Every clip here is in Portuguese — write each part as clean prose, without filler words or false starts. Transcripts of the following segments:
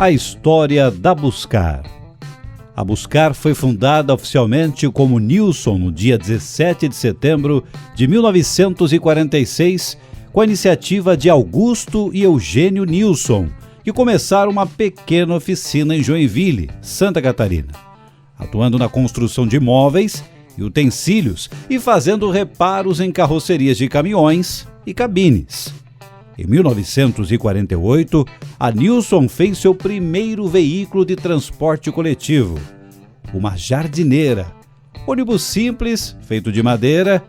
A história da Buscar. A Buscar foi fundada oficialmente como Nilson no dia 17 de setembro de 1946, com a iniciativa de Augusto e Eugênio Nilson, que começaram uma pequena oficina em Joinville, Santa Catarina, atuando na construção de móveis e utensílios e fazendo reparos em carrocerias de caminhões e cabines. Em 1948, a Nilson fez seu primeiro veículo de transporte coletivo, uma jardineira, ônibus simples, feito de madeira.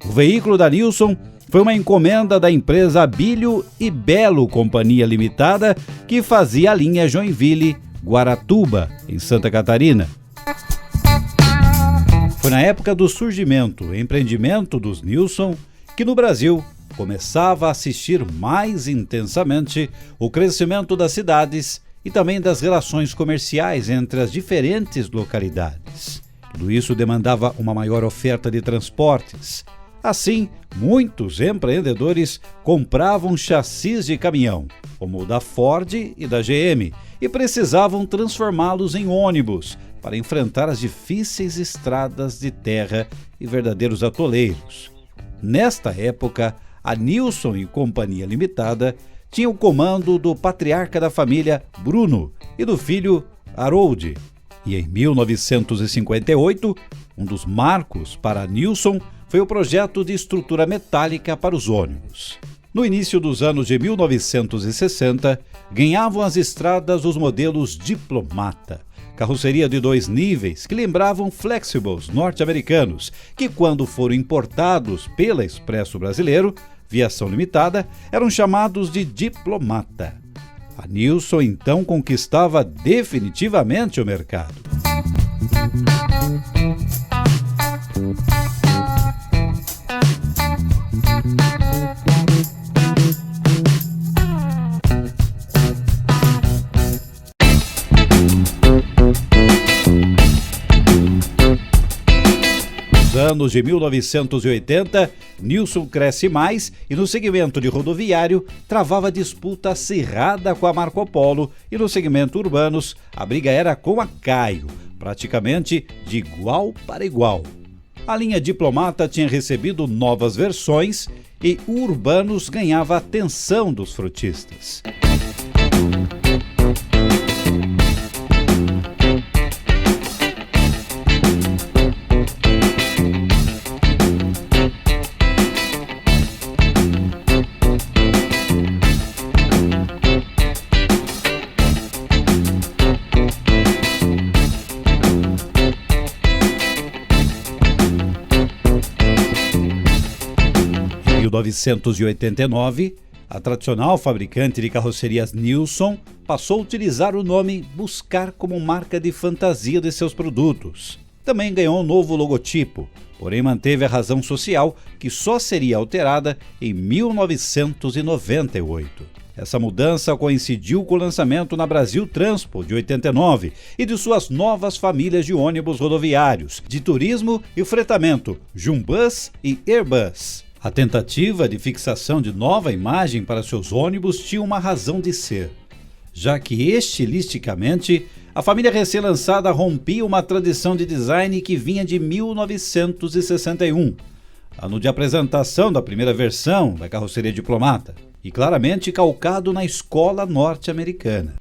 O veículo da Nilson foi uma encomenda da empresa Abílio e Belo Companhia Limitada, que fazia a linha Joinville-Guaratuba, em Santa Catarina. Foi na época do surgimento e empreendimento dos Nilson que no Brasil começava a assistir mais intensamente o crescimento das cidades e também das relações comerciais entre as diferentes localidades. Tudo isso demandava uma maior oferta de transportes. Assim, muitos empreendedores compravam chassis de caminhão, como o da Ford e da GM, e precisavam transformá-los em ônibus para enfrentar as difíceis estradas de terra e verdadeiros atoleiros. Nesta época, a Nilson e Companhia Limitada tinha o comando do patriarca da família, Bruno, e do filho, Harold. E em 1958, um dos marcos para a Nilson foi o projeto de estrutura metálica para os ônibus. No início dos anos de 1960, ganhavam as estradas os modelos Diplomata, carroceria de 2 níveis que lembravam flexibles norte-americanos, que quando foram importados pela Expresso Brasileiro, Viação Limitada, eram chamados de Diplomata. A Nilson então conquistava definitivamente o mercado. Anos de 1980, Nilson cresce mais e no segmento de rodoviário travava disputa acirrada com a Marco Polo e no segmento urbanos a briga era com a Caio, praticamente de igual para igual. A linha Diplomata tinha recebido novas versões e o Urbanos ganhava a atenção dos frotistas. Em 1989, a tradicional fabricante de carrocerias Nilson passou a utilizar o nome Buscar como marca de fantasia de seus produtos. Também ganhou um novo logotipo, porém manteve a razão social, que só seria alterada em 1998. Essa mudança coincidiu com o lançamento na Brasil Transpo de 89 e de suas novas famílias de ônibus rodoviários, de turismo e fretamento, Jumbus e Airbus. A tentativa de fixação de nova imagem para seus ônibus tinha uma razão de ser, já que estilisticamente a família recém-lançada rompia uma tradição de design que vinha de 1961, ano de apresentação da primeira versão da carroceria Diplomata, e claramente calcado na escola norte-americana.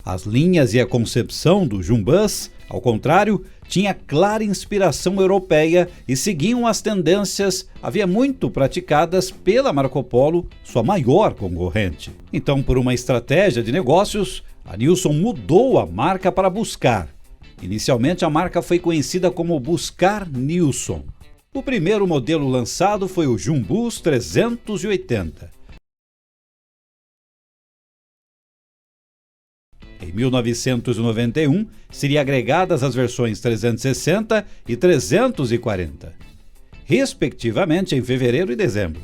As linhas e a concepção do Jumbus, ao contrário, tinha clara inspiração europeia e seguiam as tendências havia muito praticadas pela Marco Polo, sua maior concorrente. Então, por uma estratégia de negócios, a Nilson mudou a marca para Buscar. Inicialmente, a marca foi conhecida como Buscar Nilson. O primeiro modelo lançado foi o Jumbus 380. Em 1991, seriam agregadas as versões 360 e 340, respectivamente em fevereiro e dezembro.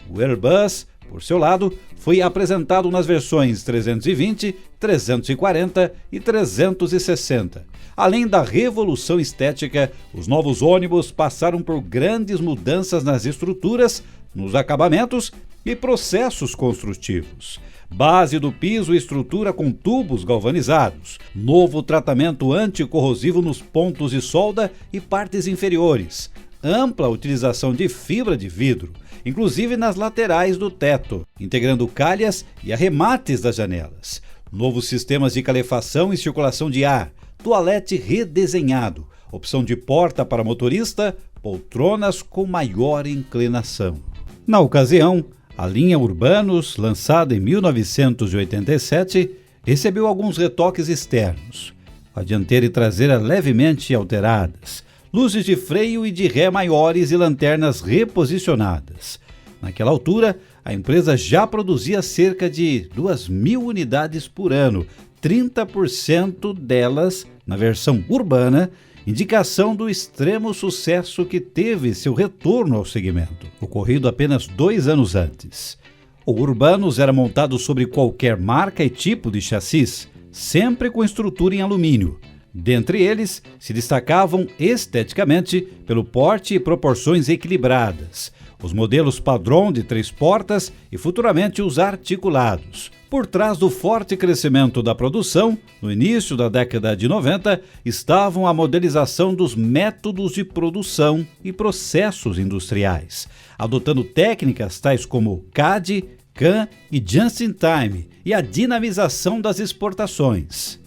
O Airbus, por seu lado, foi apresentado nas versões 320, 340 e 360, Além da revolução estética, os novos ônibus passaram por grandes mudanças nas estruturas, nos acabamentos e processos construtivos. Base do piso e estrutura com tubos galvanizados, novo tratamento anticorrosivo nos pontos de solda e partes inferiores, ampla utilização de fibra de vidro, inclusive nas laterais do teto, integrando calhas e arremates das janelas, novos sistemas de calefação e circulação de ar, toalete redesenhado, opção de porta para motorista, poltronas com maior inclinação. Na ocasião, a linha Urbanos, lançada em 1987, recebeu alguns retoques externos, com a dianteira e traseira levemente alteradas, luzes de freio e de ré maiores e lanternas reposicionadas. Naquela altura, a empresa já produzia cerca de 2.000 unidades por ano, 30% delas na versão urbana, indicação do extremo sucesso que teve seu retorno ao segmento, ocorrido apenas 2 anos antes. O Urbanos era montado sobre qualquer marca e tipo de chassis, sempre com estrutura em alumínio. Dentre eles, se destacavam esteticamente pelo porte e proporções equilibradas, os modelos padrão de 3 portas e futuramente os articulados. Por trás do forte crescimento da produção, no início da década de 90, estavam a modelização dos métodos de produção e processos industriais, adotando técnicas tais como CAD, CAM e Just-in-Time e a dinamização das exportações.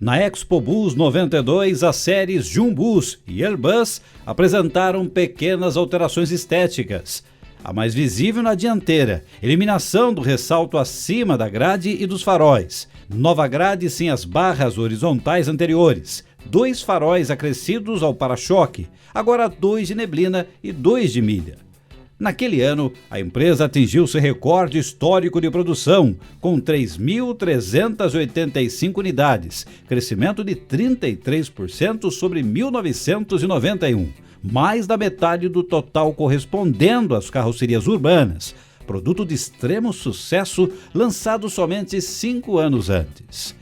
Na ExpoBus 92, as séries Jumbus e Airbus apresentaram pequenas alterações estéticas. A mais visível na dianteira, eliminação do ressalto acima da grade e dos faróis, nova grade sem as barras horizontais anteriores, 2 faróis acrescidos ao para-choque, agora 2 de neblina e 2 de milha. Naquele ano, a empresa atingiu seu recorde histórico de produção, com 3.385 unidades, crescimento de 33% sobre 1991, mais da metade do total correspondendo às carrocerias urbanas, produto de extremo sucesso lançado somente 5 anos antes.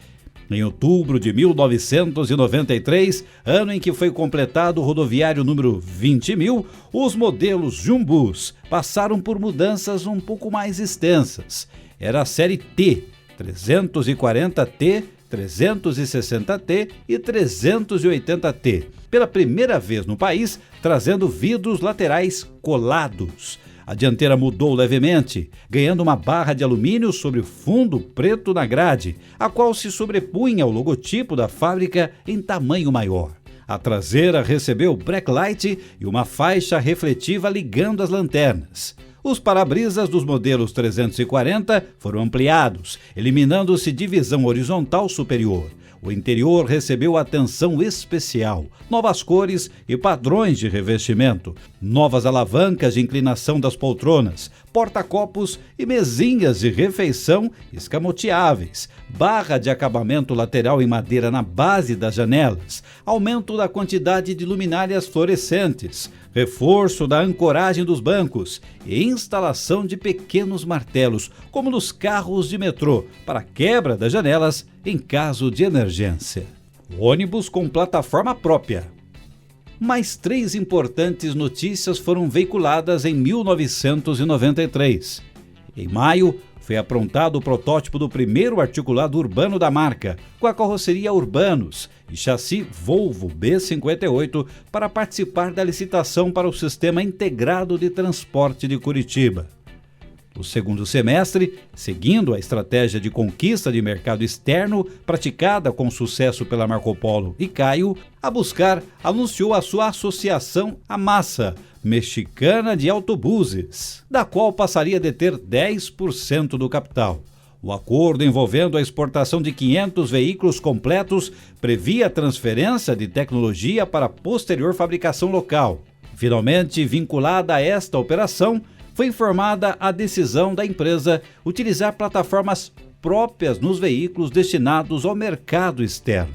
Em outubro de 1993, ano em que foi completado o rodoviário número 20.000, os modelos Jumbus passaram por mudanças um pouco mais extensas. Era a série T, 340T, 360T e 380T, pela primeira vez no país, trazendo vidros laterais colados. A dianteira mudou levemente, ganhando uma barra de alumínio sobre o fundo preto na grade, a qual se sobrepunha ao logotipo da fábrica em tamanho maior. A traseira recebeu backlight e uma faixa refletiva ligando as lanternas. Os para-brisas dos modelos 340 foram ampliados, eliminando-se divisão horizontal superior. O interior recebeu atenção especial, novas cores e padrões de revestimento, novas alavancas de inclinação das poltronas, porta-copos e mesinhas de refeição escamoteáveis, barra de acabamento lateral em madeira na base das janelas, aumento da quantidade de luminárias fluorescentes, reforço da ancoragem dos bancos e instalação de pequenos martelos, como nos carros de metrô, para quebra das janelas em caso de emergência. Ônibus com plataforma própria. Mais 3 importantes notícias foram veiculadas em 1993. Em maio, foi aprontado o protótipo do primeiro articulado urbano da marca, com a carroceria Urbanos e chassi Volvo B58 para participar da licitação para o Sistema Integrado de Transporte de Curitiba. No segundo semestre, seguindo a estratégia de conquista de mercado externo praticada com sucesso pela Marco Polo e Caio, a Buscar anunciou a sua associação à Massa, Mexicana de Autobuses, da qual passaria a deter 10% do capital. O acordo envolvendo a exportação de 500 veículos completos previa a transferência de tecnologia para posterior fabricação local. Finalmente, vinculada a esta operação, foi informada a decisão da empresa utilizar plataformas próprias nos veículos destinados ao mercado externo.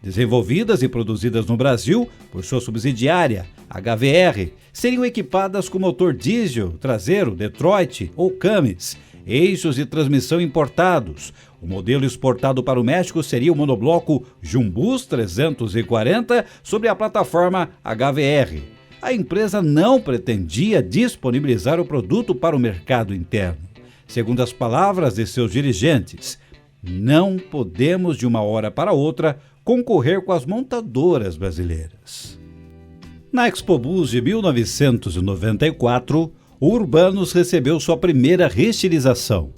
Desenvolvidas e produzidas no Brasil por sua subsidiária, HVR, seriam equipadas com motor diesel traseiro Detroit ou Cummins eixos de transmissão importados. O modelo exportado para o México seria o monobloco Jumbus 340 sobre a plataforma HVR. A empresa não pretendia disponibilizar o produto para o mercado interno. Segundo as palavras de seus dirigentes, não podemos de uma hora para outra concorrer com as montadoras brasileiras. Na Expobus de 1994, o Urbanos recebeu sua primeira reestilização,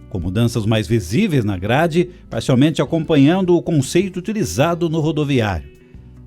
com mudanças mais visíveis na grade, parcialmente acompanhando o conceito utilizado no rodoviário.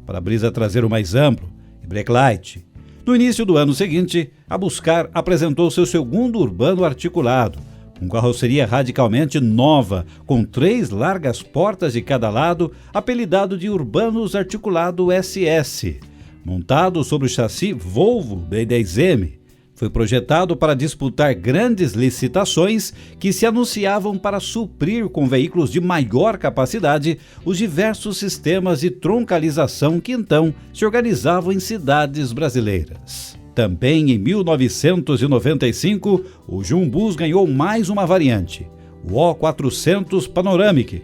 Para-brisa traseiro mais amplo e backlight. No início do ano seguinte, a Buscar apresentou seu segundo Urbano articulado, com carroceria radicalmente nova, com 3 largas portas de cada lado, apelidado de Urbanos Articulado SS. Montado sobre o chassi Volvo B10M, foi projetado para disputar grandes licitações que se anunciavam para suprir com veículos de maior capacidade os diversos sistemas de troncalização que então se organizavam em cidades brasileiras. Também em 1995, o Jumbus ganhou mais uma variante, o O400 Panoramic,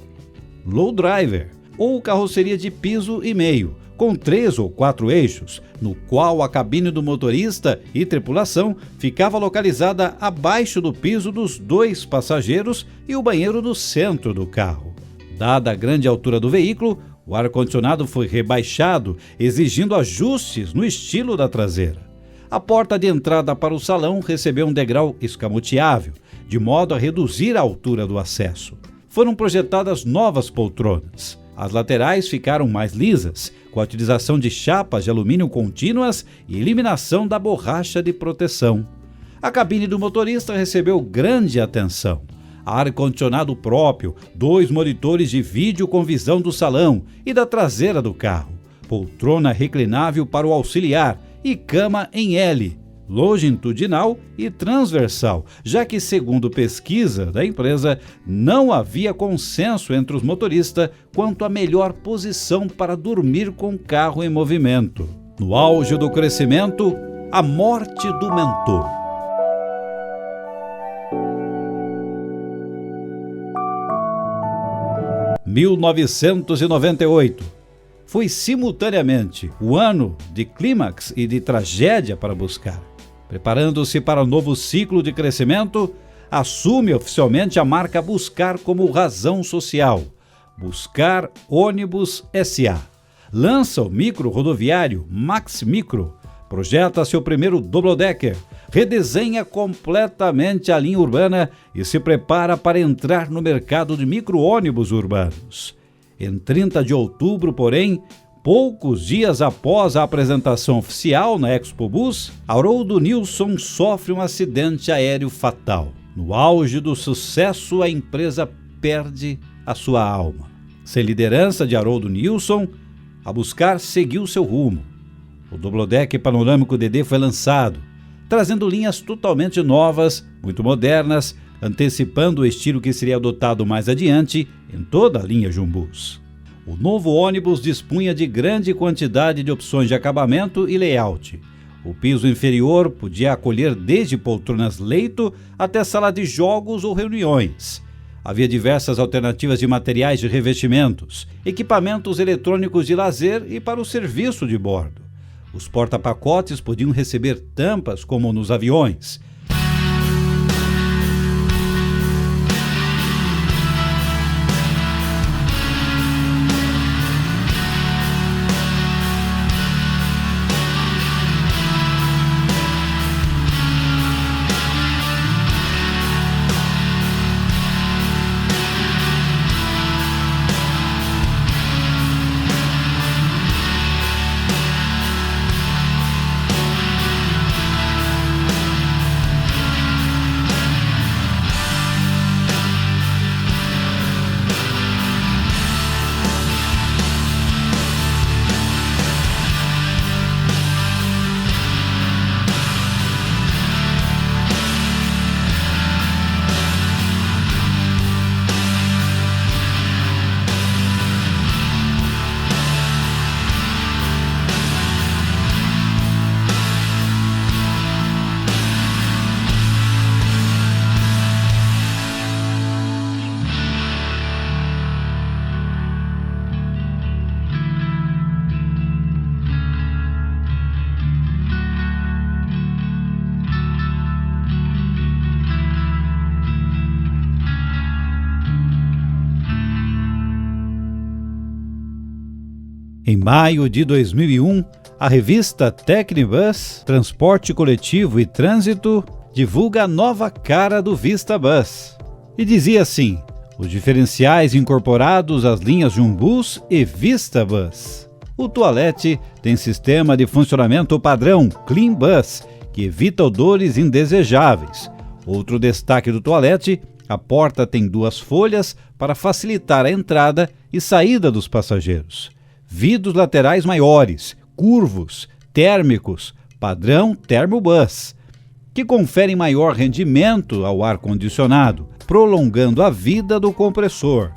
Low Driver, ou carroceria de piso e meio, com 3 ou 4 eixos, no qual a cabine do motorista e tripulação ficava localizada abaixo do piso dos 2 passageiros e o banheiro no centro do carro. Dada a grande altura do veículo, o ar-condicionado foi rebaixado, exigindo ajustes no estilo da traseira. A porta de entrada para o salão recebeu um degrau escamoteável, de modo a reduzir a altura do acesso. Foram projetadas novas poltronas. As laterais ficaram mais lisas, com a utilização de chapas de alumínio contínuas e eliminação da borracha de proteção. A cabine do motorista recebeu grande atenção. Ar-condicionado próprio, 2 monitores de vídeo com visão do salão e da traseira do carro, poltrona reclinável para o auxiliar e cama em L, longitudinal e transversal, já que, segundo pesquisa da empresa, não havia consenso entre os motoristas quanto à melhor posição para dormir com o carro em movimento. No auge do crescimento, a morte do mentor. Em 1998 foi simultaneamente o ano de clímax e de tragédia para Buscar. Preparando-se para um novo ciclo de crescimento, assume oficialmente a marca Buscar como razão social. Buscar Ônibus S.A. Lança o micro rodoviário Max Micro, projeta seu primeiro double-decker, redesenha completamente a linha urbana e se prepara para entrar no mercado de micro-ônibus urbanos. Em 30 de outubro, porém, poucos dias após a apresentação oficial na Expobus, Haroldo Nilson sofre um acidente aéreo fatal. No auge do sucesso, a empresa perde a sua alma. Sem liderança de Haroldo Nilson, a Buscar seguiu seu rumo. O Doblodeck Panorâmico DD foi lançado, trazendo linhas totalmente novas, muito modernas, antecipando o estilo que seria adotado mais adiante em toda a linha Jumbus. O novo ônibus dispunha de grande quantidade de opções de acabamento e layout. O piso inferior podia acolher desde poltronas leito até sala de jogos ou reuniões. Havia diversas alternativas de materiais de revestimentos, equipamentos eletrônicos de lazer e para o serviço de bordo. Os porta-pacotes podiam receber tampas como nos aviões. Em maio de 2001, a revista Tecnibus, Transporte Coletivo e Trânsito, divulga a nova cara do VistaBus. E dizia assim: os diferenciais incorporados às linhas Jumbus e VistaBus. O toalete tem sistema de funcionamento padrão Clean Bus, que evita odores indesejáveis. Outro destaque do toalete: a porta tem 2 folhas para facilitar a entrada e saída dos passageiros. Vidros laterais maiores, curvos, térmicos, padrão Thermobus, que conferem maior rendimento ao ar-condicionado, prolongando a vida do compressor.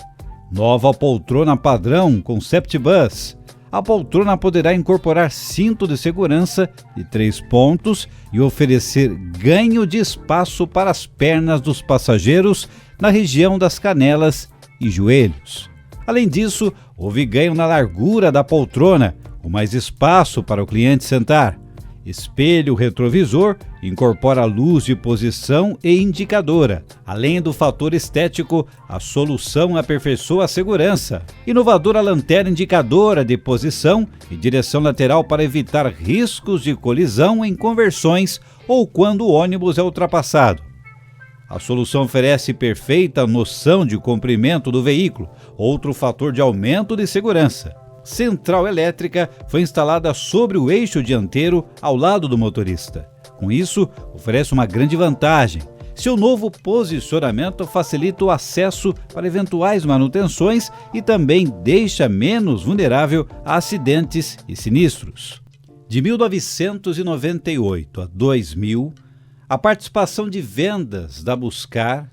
Nova poltrona padrão Concept Bus. A poltrona poderá incorporar cinto de segurança de 3 pontos e oferecer ganho de espaço para as pernas dos passageiros na região das canelas e joelhos. Além disso, houve ganho na largura da poltrona, com mais espaço para o cliente sentar. Espelho retrovisor incorpora luz de posição e indicadora. Além do fator estético, a solução aperfeiçoa a segurança. Inovadora lanterna indicadora de posição e direção lateral para evitar riscos de colisão em conversões ou quando o ônibus é ultrapassado. A solução oferece perfeita noção de comprimento do veículo, outro fator de aumento de segurança. Central elétrica foi instalada sobre o eixo dianteiro ao lado do motorista. Com isso, oferece uma grande vantagem. Seu novo posicionamento facilita o acesso para eventuais manutenções e também deixa menos vulnerável a acidentes e sinistros. De 1998 a 2000, a participação de vendas da Buscar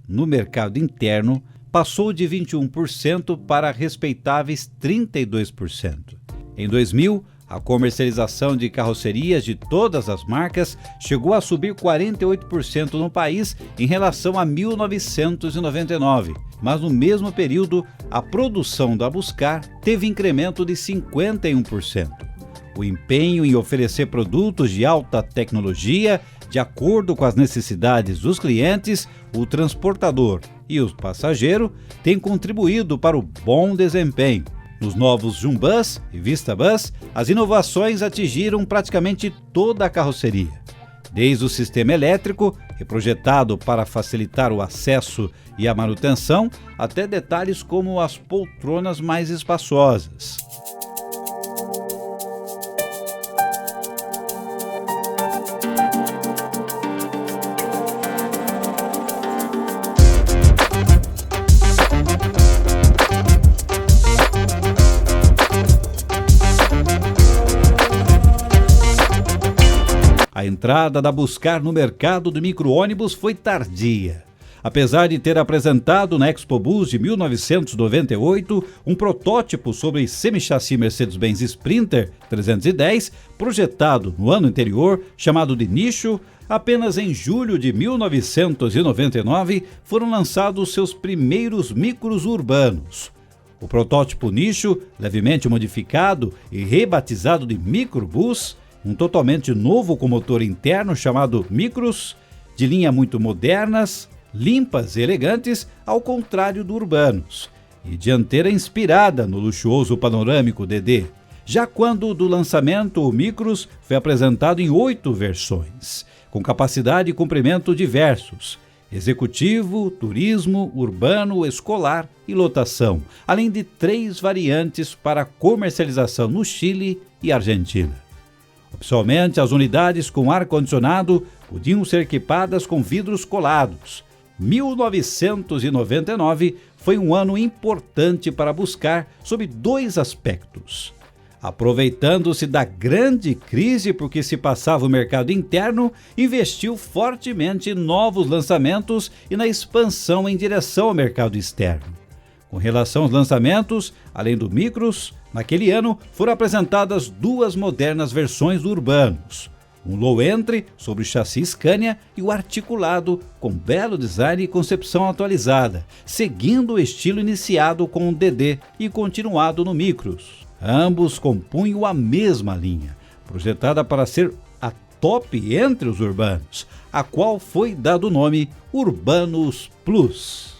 no mercado interno passou de 21% para respeitáveis 32%. Em 2000, a comercialização de carrocerias de todas as marcas chegou a subir 48% no país em relação a 1999, mas no mesmo período, a produção da Buscar teve incremento de 51%. O empenho em oferecer produtos de alta tecnologia, de acordo com as necessidades dos clientes, o transportador e o passageiro, tem contribuído para o bom desempenho. Nos novos Jumbus e VistaBus, as inovações atingiram praticamente toda a carroceria. Desde o sistema elétrico, reprojetado para facilitar o acesso e a manutenção, até detalhes como as poltronas mais espaçosas. A entrada da Buscar no mercado do micro-ônibus foi tardia. Apesar de ter apresentado na ExpoBus de 1998 um protótipo sobre semi-chassi Mercedes-Benz Sprinter 310, projetado no ano anterior, chamado de nicho, apenas em julho de 1999 foram lançados seus primeiros micros urbanos. O protótipo nicho, levemente modificado e rebatizado de microbus, um totalmente novo com motor interno chamado Micros, de linha muito modernas, limpas e elegantes, ao contrário do Urbanos, e dianteira inspirada no luxuoso panorâmico DD. Já quando do lançamento, o Micros foi apresentado em 8 versões, com capacidade e comprimento diversos: executivo, turismo, urbano, escolar e lotação, além de 3 variantes para comercialização no Chile e Argentina. Opcionalmente, as unidades com ar-condicionado podiam ser equipadas com vidros colados. 1999 foi um ano importante para Buscar sob 2 aspectos. Aproveitando-se da grande crise por que se passava o mercado interno, investiu fortemente em novos lançamentos e na expansão em direção ao mercado externo. Com relação aos lançamentos, além do Micros, naquele ano foram apresentadas 2 modernas versões do Urbanos, um low entry sobre o chassi Scania e o articulado com belo design e concepção atualizada, seguindo o estilo iniciado com o DD e continuado no Micros. Ambos compunham a mesma linha, projetada para ser a top entre os urbanos, a qual foi dado o nome Urbanos Plus.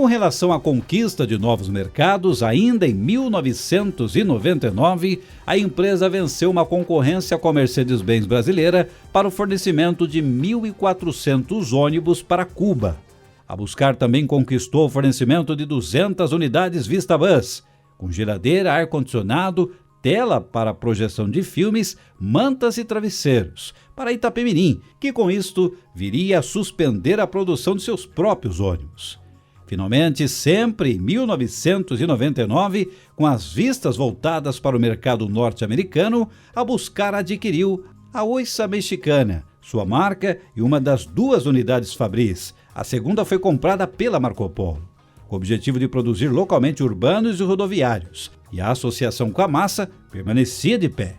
Com relação à conquista de novos mercados, ainda em 1999, a empresa venceu uma concorrência com a Mercedes-Benz brasileira para o fornecimento de 1.400 ônibus para Cuba. A Buscar também conquistou o fornecimento de 200 unidades VistaBus, com geladeira, ar-condicionado, tela para projeção de filmes, mantas e travesseiros, para Itapemirim, que com isto viria a suspender a produção de seus próprios ônibus. Finalmente, sempre em 1999, com as vistas voltadas para o mercado norte-americano, a Buscar adquiriu a Oissa Mexicana, sua marca e uma das 2 unidades Fabris. A segunda foi comprada pela Marco Polo, com o objetivo de produzir localmente urbanos e rodoviários, e a associação com a massa permanecia de pé.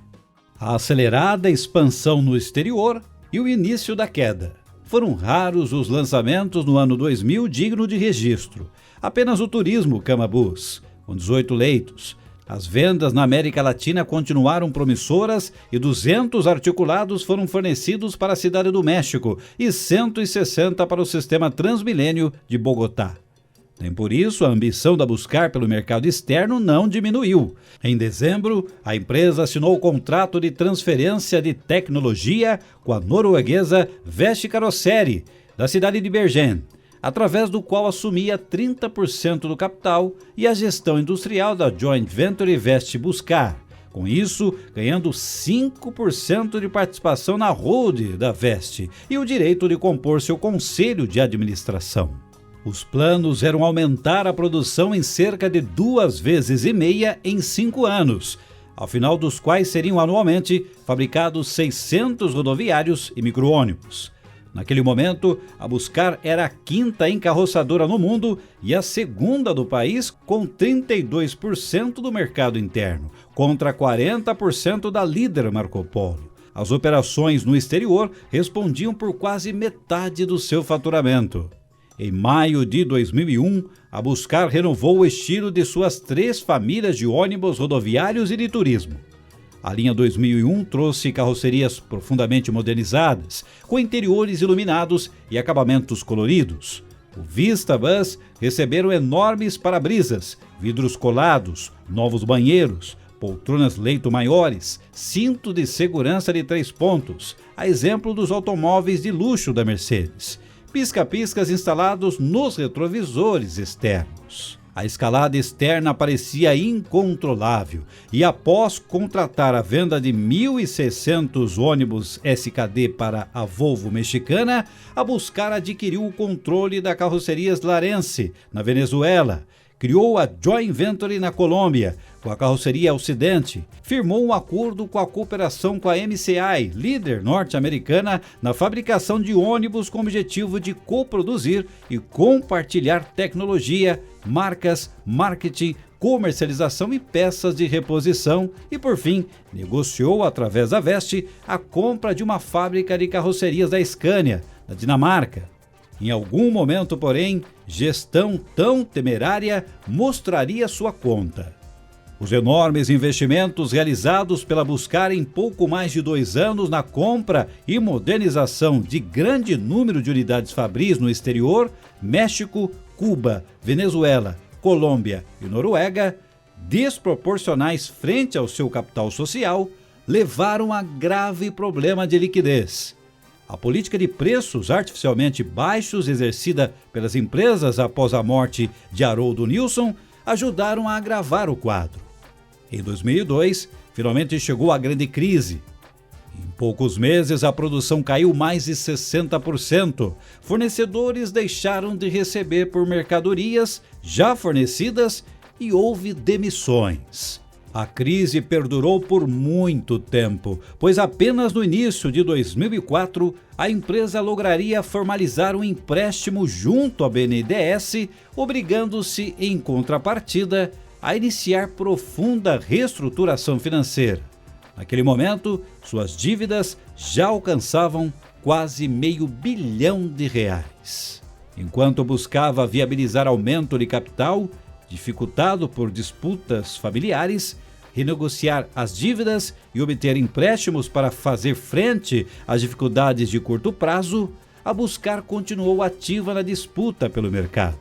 A acelerada expansão no exterior e o início da queda. Foram raros os lançamentos no ano 2000 digno de registro. Apenas o turismo Camabus, com 18 leitos. As vendas na América Latina continuaram promissoras e 200 articulados foram fornecidos para a Cidade do México e 160 para o Sistema Transmilênio de Bogotá. Nem por isso a ambição da Buscar pelo mercado externo não diminuiu. Em dezembro, a empresa assinou o contrato de transferência de tecnologia com a norueguesa Vest Carrosserie, da cidade de Bergen, através do qual assumia 30% do capital e a gestão industrial da Joint Venture Vest Buscar. Com isso, ganhando 5% de participação na holding da Vest e o direito de compor seu conselho de administração. Os planos eram aumentar a produção em cerca de 2,5 vezes em 5 anos, ao final dos quais seriam anualmente fabricados 600 rodoviários e micro-ônibus. Naquele momento, a Buscar era a 5ª encarroçadora no mundo e a 2ª do país, com 32% do mercado interno, contra 40% da líder Marco Polo. As operações no exterior respondiam por quase metade do seu faturamento. Em maio de 2001, a Buscar renovou o estilo de suas 3 famílias de ônibus rodoviários e de turismo. A linha 2001 trouxe carrocerias profundamente modernizadas, com interiores iluminados e acabamentos coloridos. O VistaBus receberam enormes para-brisas, vidros colados, novos banheiros, poltronas leito maiores, cinto de segurança de 3 pontos, a exemplo dos automóveis de luxo da Mercedes. Pisca-piscas instalados nos retrovisores externos. A escalada externa parecia incontrolável e após contratar a venda de 1.600 ônibus SKD para a Volvo mexicana, a Buscar adquiriu o controle da carroceria Larense, na Venezuela, criou a Joint Venture na Colômbia, com a carroceria Ocidente, firmou um acordo com a cooperação com a MCI, líder norte-americana na fabricação de ônibus com o objetivo de coproduzir e compartilhar tecnologia, marcas, marketing, comercialização e peças de reposição e, por fim, negociou através da Vest a compra de uma fábrica de carrocerias da Scania, na Dinamarca. Em algum momento, porém, gestão tão temerária mostraria sua conta. Os enormes investimentos realizados pela Buscar em pouco mais de 2 anos na compra e modernização de grande número de unidades Fabris no exterior, México, Cuba, Venezuela, Colômbia e Noruega, desproporcionais frente ao seu capital social, levaram a grave problema de liquidez. A política de preços artificialmente baixos exercida pelas empresas após a morte de Haroldo Nilson ajudaram a agravar o quadro. Em 2002, finalmente chegou a grande crise. Em poucos meses, a produção caiu mais de 60%. Fornecedores deixaram de receber por mercadorias já fornecidas e houve demissões. A crise perdurou por muito tempo, pois apenas no início de 2004 a empresa lograria formalizar um empréstimo junto à BNDES, obrigando-se, em contrapartida, a iniciar profunda reestruturação financeira. Naquele momento, suas dívidas já alcançavam quase R$500 bilhão. Enquanto buscava viabilizar aumento de capital, dificultado por disputas familiares, renegociar as dívidas e obter empréstimos para fazer frente às dificuldades de curto prazo, a Buscar continuou ativa na disputa pelo mercado.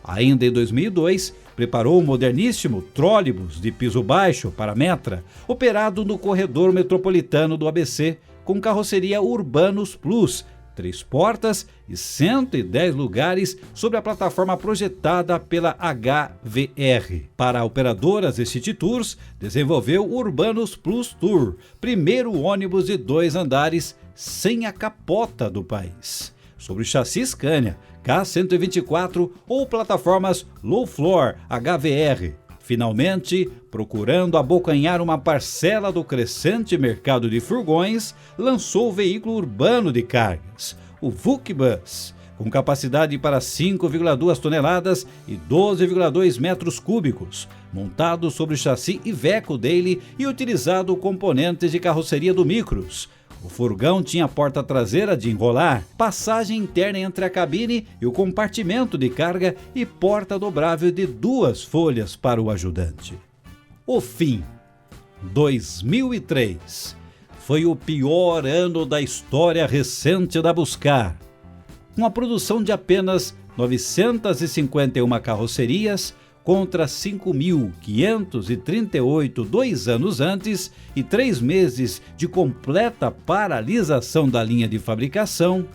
Ainda em 2002, preparou o moderníssimo trólebus de piso baixo para Metra, operado no corredor metropolitano do ABC, com carroceria Urbanos Plus, 3 portas e 110 lugares sobre a plataforma projetada pela HVR. Para a operadora City Tours, desenvolveu o Urbanos Plus Tour, primeiro ônibus de 2 andares sem a capota do país. Sobre o chassi Scania, K124 ou plataformas Low Floor HVR. Finalmente, procurando abocanhar uma parcela do crescente mercado de furgões, lançou o veículo urbano de cargas, o VUC-Bus, com capacidade para 5,2 toneladas e 12,2 metros cúbicos, montado sobre o chassi Iveco Daily e utilizado componentes de carroceria do Micros. O furgão tinha porta traseira de enrolar, passagem interna entre a cabine e o compartimento de carga e porta dobrável de 2 folhas para o ajudante. O fim. 2003. Foi o pior ano da história recente da Buscar. Com a produção de apenas 951 carrocerias, contra 5.538 2 anos antes e 3 meses de completa paralisação da linha de fabricação,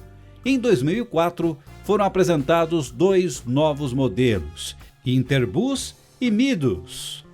em 2004 foram apresentados 2 novos modelos, Interbus e Midus.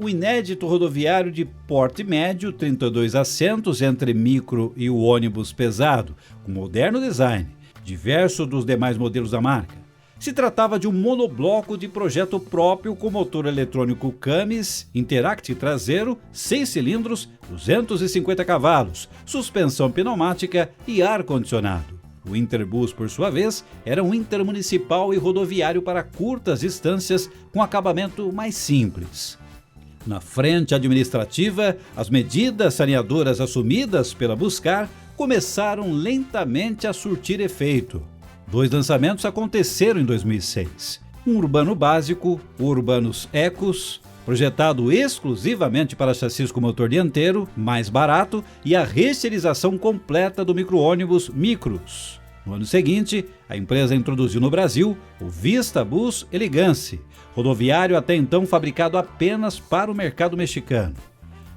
O inédito rodoviário de porte médio, 32 assentos entre micro e o ônibus pesado, com moderno design, diverso dos demais modelos da marca. Se tratava de um monobloco de projeto próprio com motor eletrônico Cummins, Interact traseiro, 6 cilindros, 250 cavalos, suspensão pneumática e ar-condicionado. O Interbus, por sua vez, era um intermunicipal e rodoviário para curtas distâncias com acabamento mais simples. Na frente administrativa, as medidas saneadoras assumidas pela Buscar começaram lentamente a surtir efeito. 2 lançamentos aconteceram em 2006. Um urbano básico, o Urbanos Ecos, projetado exclusivamente para chassis com motor dianteiro, mais barato, e a reestilização completa do micro-ônibus Micros. No ano seguinte, a empresa introduziu no Brasil o Vista Bus Elegance, rodoviário até então fabricado apenas para o mercado mexicano.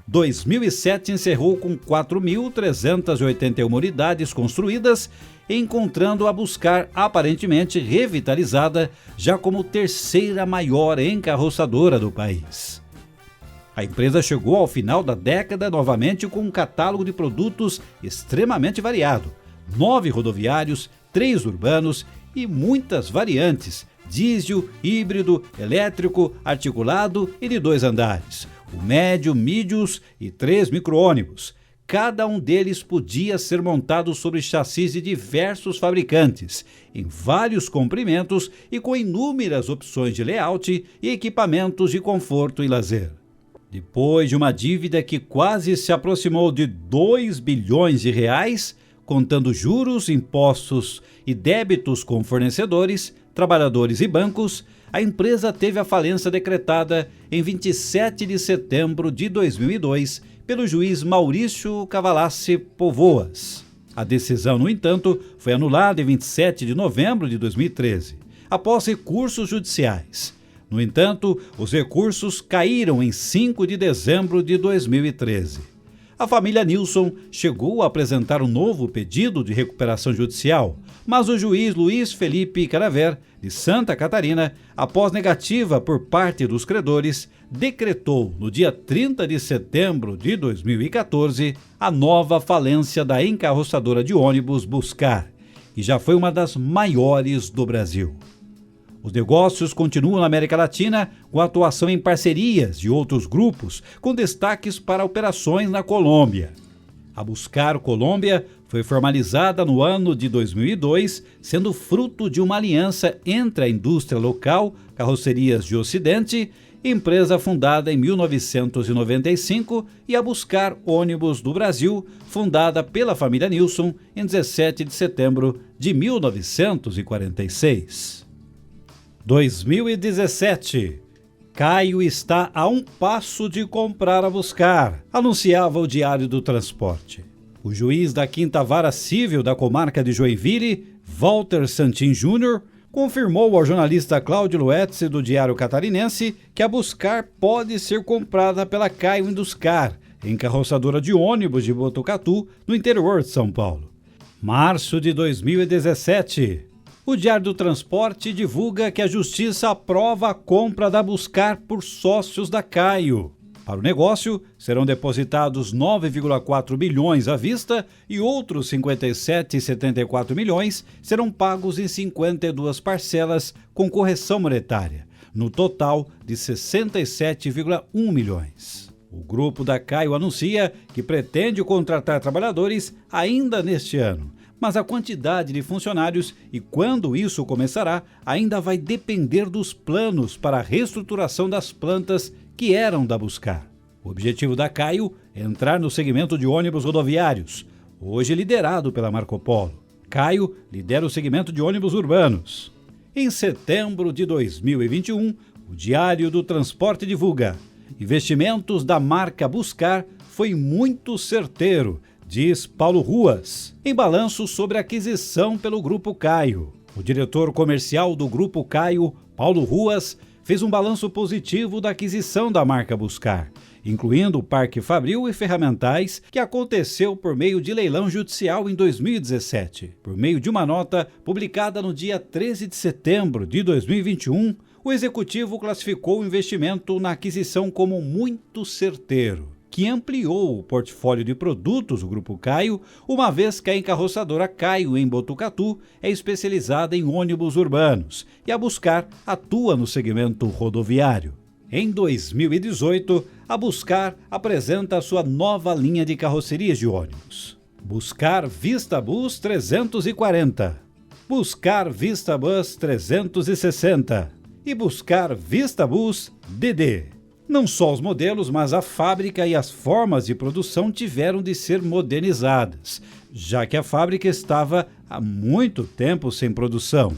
2007 encerrou com 4.381 unidades construídas, encontrando a Buscar aparentemente revitalizada, já como 3ª maior encarroçadora do país. A empresa chegou ao final da década novamente com um catálogo de produtos extremamente variado, 9 rodoviários, 3 urbanos e muitas variantes, diesel, híbrido, elétrico, articulado e de 2 andares, o médio, Midus e 3 micro-ônibus. Cada um deles podia ser montado sobre chassis de diversos fabricantes, em vários comprimentos e com inúmeras opções de layout e equipamentos de conforto e lazer. Depois de uma dívida que quase se aproximou de 2 bilhões de reais, contando juros, impostos e débitos com fornecedores, trabalhadores e bancos, a empresa teve a falência decretada em 27 de setembro de 2002 pelo juiz Maurício Cavalassi Povoas. A decisão, no entanto, foi anulada em 27 de novembro de 2013, após recursos judiciais. No entanto, os recursos caíram em 5 de dezembro de 2013. A família Nilson chegou a apresentar um novo pedido de recuperação judicial, mas o juiz Luiz Felipe Caraver, de Santa Catarina, após negativa por parte dos credores, decretou no dia 30 de setembro de 2014 a nova falência da encarroçadora de ônibus Buscar, que já foi uma das maiores do Brasil. Os negócios continuam na América Latina com atuação em parcerias de outros grupos, com destaques para operações na Colômbia. A Buscar Colômbia foi formalizada no ano de 2002, sendo fruto de uma aliança entre a indústria local, Carrocerias de Ocidente, empresa fundada em 1995, e a Buscar Ônibus do Brasil, fundada pela família Nilson em 17 de setembro de 1946. 2017. Caio está a um passo de comprar a Buscar, anunciava o Diário do Transporte. O juiz da 5ª Vara Civil da comarca de Joinville, Walter Santin Júnior, confirmou ao jornalista Cláudio Luetz do Diário Catarinense que a Buscar pode ser comprada pela Caio Induscar, encarroçadora de ônibus de Botucatu, no interior de São Paulo. Março de 2017. O Diário do Transporte divulga que a Justiça aprova a compra da Buscar por sócios da Caio. Para o negócio, serão depositados 9,4 bilhões à vista e outros 57,74 milhões serão pagos em 52 parcelas com correção monetária, no total de 67,1 milhões. O grupo da Caio anuncia que pretende contratar trabalhadores ainda neste ano, mas a quantidade de funcionários e quando isso começará ainda vai depender dos planos para a reestruturação das plantas que eram da Buscar. O objetivo da Caio é entrar no segmento de ônibus rodoviários, hoje liderado pela Marco Polo. Caio lidera o segmento de ônibus urbanos. Em setembro de 2021, o Diário do Transporte divulga: investimentos da marca Buscar foi muito certeiro, diz Paulo Ruas, em balanço sobre a aquisição pelo Grupo Caio. O diretor comercial do Grupo Caio, Paulo Ruas, fez um balanço positivo da aquisição da marca Buscar, incluindo o Parque Fabril e Ferramentais, que aconteceu por meio de leilão judicial em 2017. Por meio de uma nota publicada no dia 13 de setembro de 2021, o executivo classificou o investimento na aquisição como muito certeiro, que ampliou o portfólio de produtos do Grupo Caio, uma vez que a encarroçadora Caio, em Botucatu, é especializada em ônibus urbanos e a Buscar atua no segmento rodoviário. Em 2018, a Buscar apresenta a sua nova linha de carrocerias de ônibus. Buscar Vista Bus 340, Buscar Vista Bus 360 e Buscar Vista Bus DD. Não só os modelos, mas a fábrica e as formas de produção tiveram de ser modernizadas, já que a fábrica estava há muito tempo sem produção.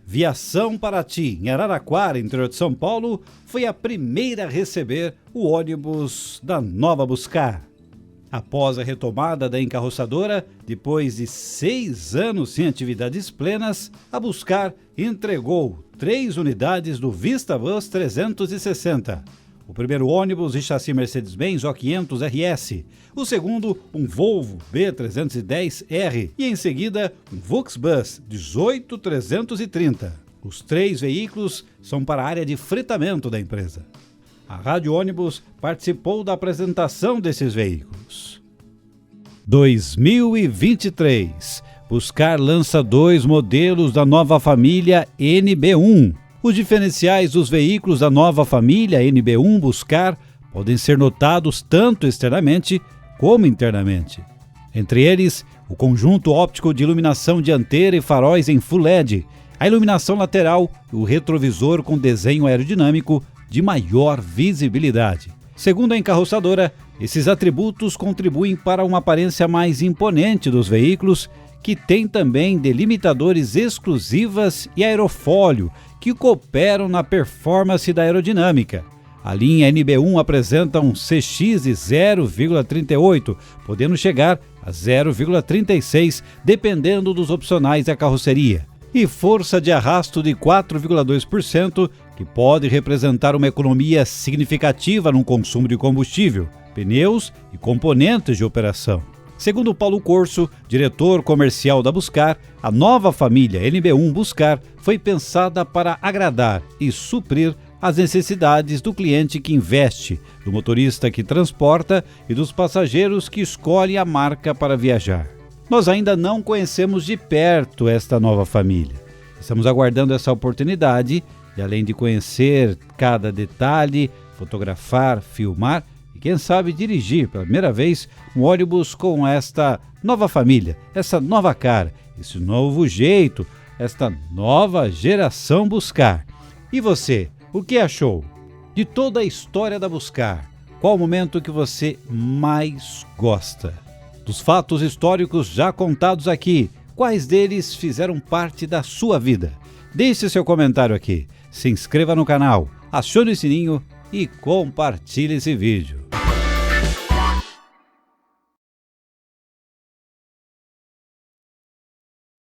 Viação Paraty, em Araraquara, interior de São Paulo, foi a primeira a receber o ônibus da nova Buscar. Após a retomada da encarroçadora, depois de 6 anos sem atividades plenas, a Buscar entregou 3 unidades do Vista Bus 360. O primeiro ônibus de chassi Mercedes-Benz O500 RS, o segundo um Volvo B310R e em seguida um Volksbus 18330. Os 3 veículos são para a área de fretamento da empresa. A Rádio Ônibus participou da apresentação desses veículos. 2023. Buscar lança 2 modelos da nova família NB1. Os diferenciais dos veículos da nova família NB1 Buscar podem ser notados tanto externamente como internamente. Entre eles, o conjunto óptico de iluminação dianteira e faróis em Full LED, a iluminação lateral e o retrovisor com desenho aerodinâmico de maior visibilidade. Segundo a encarroçadora, esses atributos contribuem para uma aparência mais imponente dos veículos, que tem também delimitadores exclusivas e aerofólio que cooperam na performance da aerodinâmica. A linha NB1 apresenta um CX de 0,38, podendo chegar a 0,36, dependendo dos opcionais da carroceria, e força de arrasto de 4,2%, que pode representar uma economia significativa no consumo de combustível, pneus e componentes de operação. Segundo Paulo Corso, diretor comercial da Buscar, a nova família NB1 Buscar foi pensada para agradar e suprir as necessidades do cliente que investe, do motorista que transporta e dos passageiros que escolhem a marca para viajar. Nós ainda não conhecemos de perto esta nova família. Estamos aguardando essa oportunidade de, além de conhecer cada detalhe, fotografar, filmar, e quem sabe dirigir pela primeira vez um ônibus com esta nova família, essa nova cara, esse novo jeito, esta nova geração Buscar. E você, o que achou? De toda a história da Buscar, qual o momento que você mais gosta? Dos fatos históricos já contados aqui, quais deles fizeram parte da sua vida? Deixe seu comentário aqui, se inscreva no canal, acione o sininho e compartilhe esse vídeo.